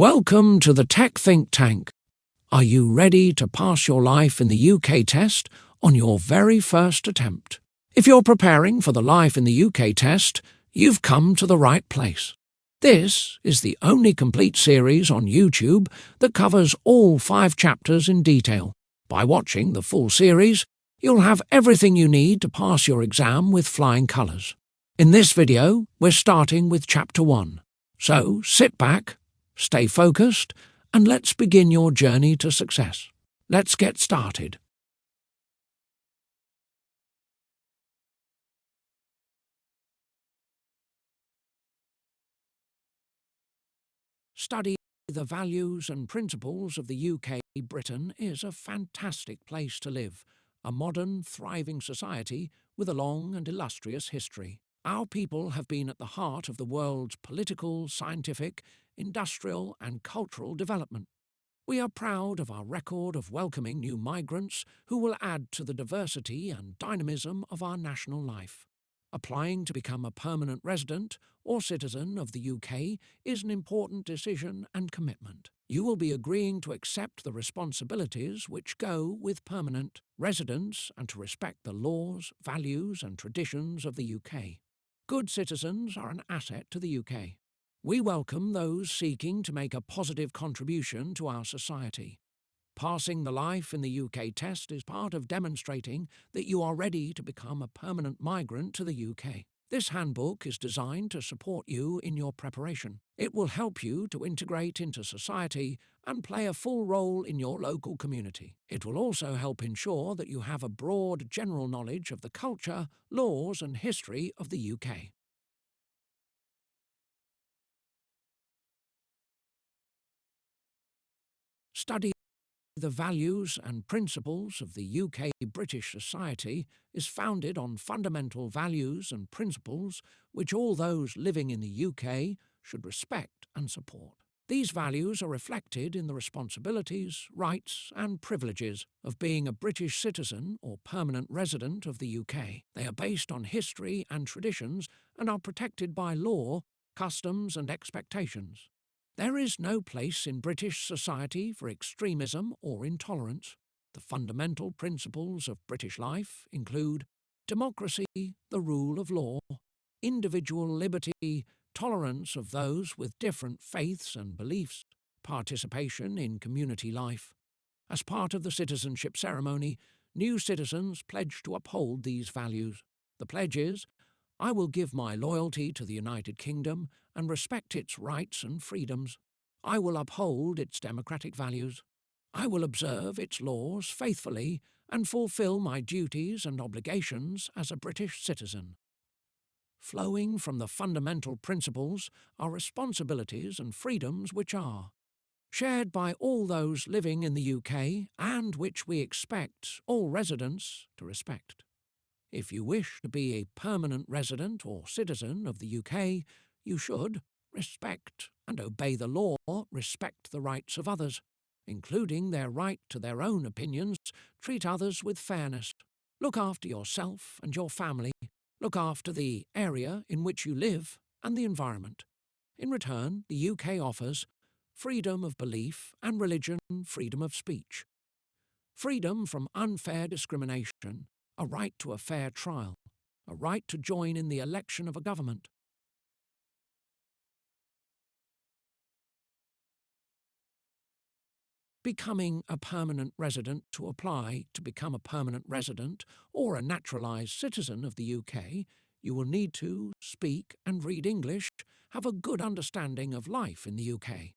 Welcome to the Tech Think Tank. Are you ready to pass your life in the UK test on your very first attempt? If you're preparing for the Life in the UK test, you've come to the right place. This is the only complete series on YouTube that covers all 5 chapters in detail. By watching the full series, you'll have everything you need to pass your exam with flying colours. In this video, we're starting with Chapter 1. So sit back, stay focused, and let's begin your journey to success. Let's get started. Study the values and principles of the UK. Britain is a fantastic place to live, a modern, thriving society with a long and illustrious history. Our people have been at the heart of the world's political, scientific, industrial and cultural development. We are proud of our record of welcoming new migrants who will add to the diversity and dynamism of our national life. Applying to become a permanent resident or citizen of the UK is an important decision and commitment. You will be agreeing to accept the responsibilities which go with permanent residence and to respect the laws, values and traditions of the UK. Good citizens are an asset to the UK. We welcome those seeking to make a positive contribution to our society. Passing the Life in the UK test is part of demonstrating that you are ready to become a permanent migrant to the UK. This handbook is designed to support you in your preparation. It will help you to integrate into society and play a full role in your local community. It will also help ensure that you have a broad general knowledge of the culture, laws and history of the UK. Study the values and principles of the UK. British society is founded on fundamental values and principles which all those living in the UK should respect and support. These values are reflected in the responsibilities, rights and privileges of being a British citizen or permanent resident of the UK. They are based on history and traditions and are protected by law, customs and expectations. There is no place in British society for extremism or intolerance. The fundamental principles of British life include democracy, the rule of law, individual liberty, tolerance of those with different faiths and beliefs, participation in community life. As part of the citizenship ceremony, new citizens pledge to uphold these values. The pledge is, I will give my loyalty to the United Kingdom and respect its rights and freedoms. I will uphold its democratic values. I will observe its laws faithfully and fulfil my duties and obligations as a British citizen. Flowing from the fundamental principles are responsibilities and freedoms which are shared by all those living in the UK and which we expect all residents to respect. If you wish to be a permanent resident or citizen of the UK, you should respect and obey the law, respect the rights of others, including their right to their own opinions, treat others with fairness, look after yourself and your family, look after the area in which you live and the environment. In return, the UK offers freedom of belief and religion, freedom of speech, freedom from unfair discrimination, a right to a fair trial, a right to join in the election of a government. Becoming a permanent resident. To apply to become a permanent resident or a naturalised citizen of the UK, you will need to speak and read English, have a good understanding of life in the UK.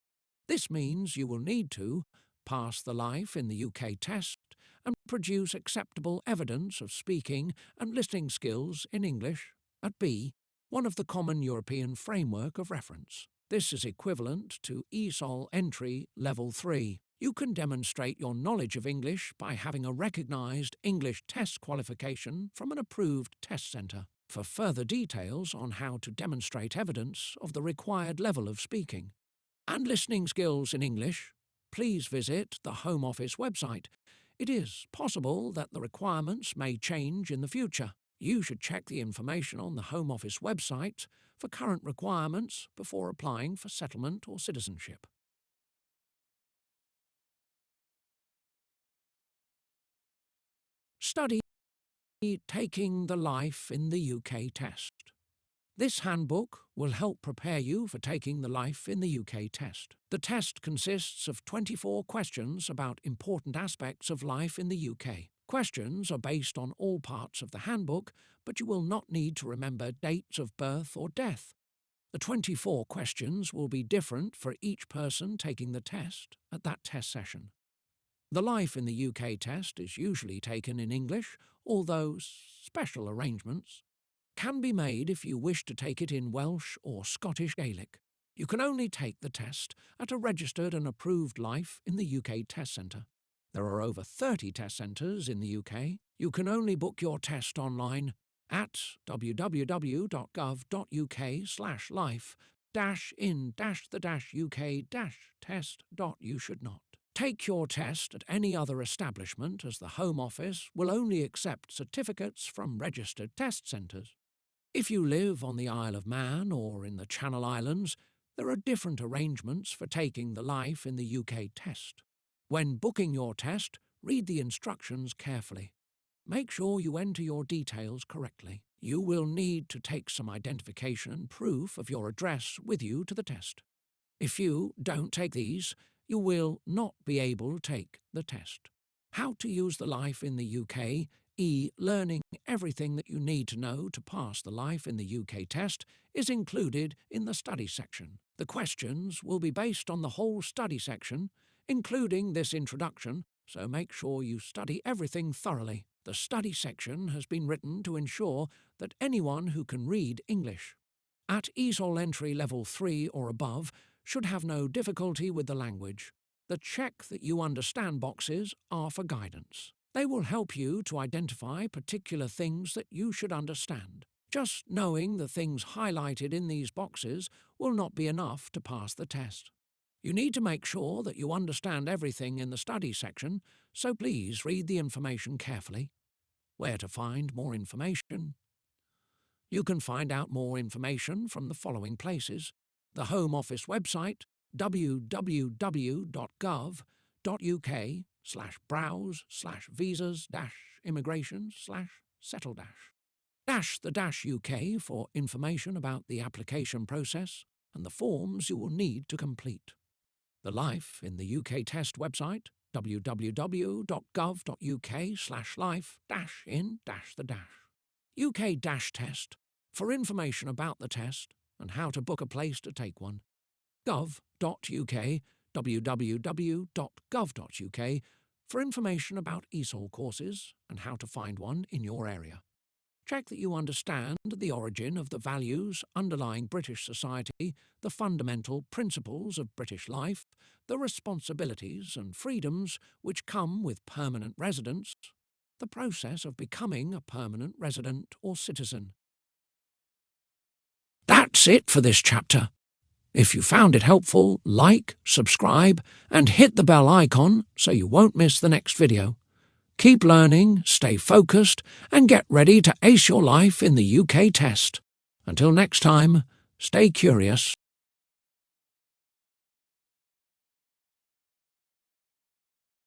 This means you will need to pass the Life in the UK test and produce acceptable evidence of speaking and listening skills in English at B, one of the Common European Framework of Reference. This is equivalent to ESOL Entry Level 3. You can demonstrate your knowledge of English by having a recognised English test qualification from an approved test centre. For further details on how to demonstrate evidence of the required level of speaking and listening skills in English, please visit the Home Office website. It is possible that the requirements may change in the future. You should check the information on the Home Office website for current requirements before applying for settlement or citizenship. Study Taking the Life in the UK Test. This handbook will help prepare you for taking the Life in the UK Test. The test consists of 24 questions about important aspects of life in the UK. Questions are based on all parts of the handbook, but you will not need to remember dates of birth or death. The 24 questions will be different for each person taking the test at that test session. The Life in the UK Test is usually taken in English, although special arrangements can be made if you wish to take it in Welsh or Scottish Gaelic. You can only take the test at a registered and approved Life in the UK Test Centre. There are over 30 test centres in the UK. You can only book your test online at www.gov.uk/life-in-the-UK-test.you-should-not. Take your test at any other establishment, as the Home Office will only accept certificates from registered test centres. If you live on the Isle of Man or in the Channel Islands, there are different arrangements for taking the Life in the UK Test. When booking your test, read the instructions carefully. Make sure you enter your details correctly. You will need to take some identification proof of your address with you to the test. If you don't take these, you will not be able to take the test. How to use the Life in the UK learning everything that you need to know to pass the Life in the UK Test is included in the study section. The questions will be based on the whole study section, including this introduction, so make sure you study everything thoroughly. The study section has been written to ensure that anyone who can read English at ESOL Entry Level 3 or above should have no difficulty with the language. The check that you understand boxes are for guidance. They will help you to identify particular things that you should understand. Just knowing the things highlighted in these boxes will not be enough to pass the test. You need to make sure that you understand everything in the study section, so please read the information carefully. Where to find more information? You can find out more information from the following places: the Home Office website, www.gov.uk/browse/visas-immigration/settle-. _UK for information about the application process and the forms you will need to complete. The Life in the UK Test website, www.gov.uk/life-in-the-UK-test for information about the test and how to book a place to take one. gov.uk, www.gov.uk for information about ESOL courses and how to find one in your area. Check that you understand the origin of the values underlying British society, the fundamental principles of British life, the responsibilities and freedoms which come with permanent residence, the process of becoming a permanent resident or citizen. That's it for this chapter. If you found it helpful, like, subscribe, and hit the bell icon so you won't miss the next video. Keep learning, stay focused, and get ready to ace your life in the UK Test. Until next time, stay curious.